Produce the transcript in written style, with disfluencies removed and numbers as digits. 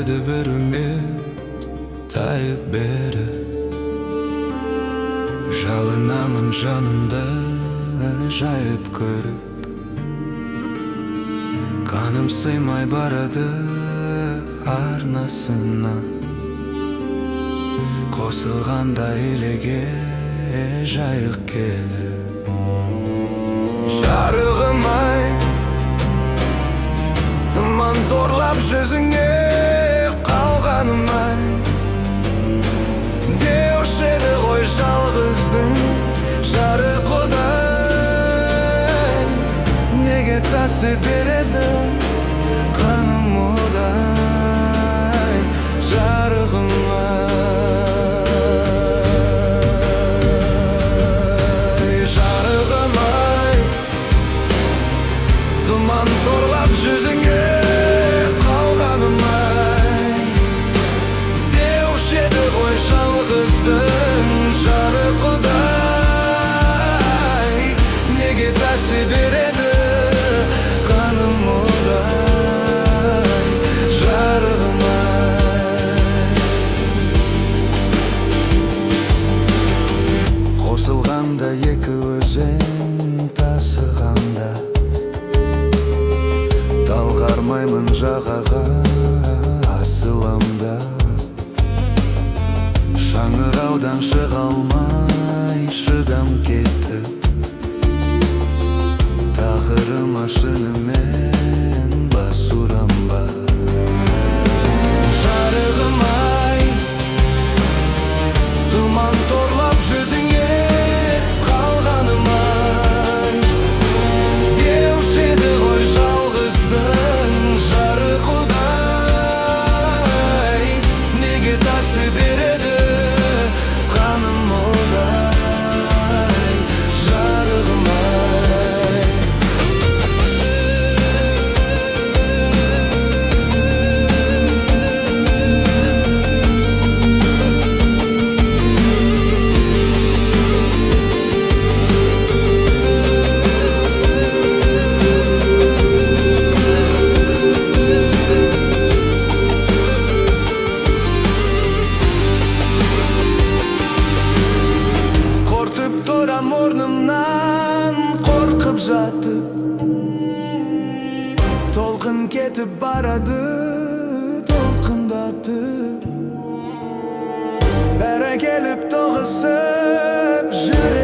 edi bir ümit tayıp beri. Жалынамын жанымда жайып көріп, қаным сыймай барады арнасына. Қосылғанда илеге жайық келіп, жарығым-ай, тұман торлап жүзіңе қалғаным-ай. Деуші еді ғой жалғыздың жарық одай, неге тасы береді қаным одай, жарығым-ай. Жарығым-ай, тұман торлап жүзіңе қалғаным-ай. Деуші еді ғой жалғыздың жарық одай, неге тасы береді қаным одай, жарығым-ай. Қосылғанда екі өзен тасығанда, талғармаймын жағаға асыламда. Шаңыраудан шыға алмай шыдам кетіп, тағырыма шынымен бас ұрам ба. Жарығым-ай, тұман торлап жүзіңе қалғаным-ай. Деуші еді ғой жалғыздың жарық одай, неге тасы береді қаным одай, жарығым-ай. Қортып тұрам орнымнан қорқып жатып, толқын кетіп барады толқындатып. Бәрі келіп тоғысып жүр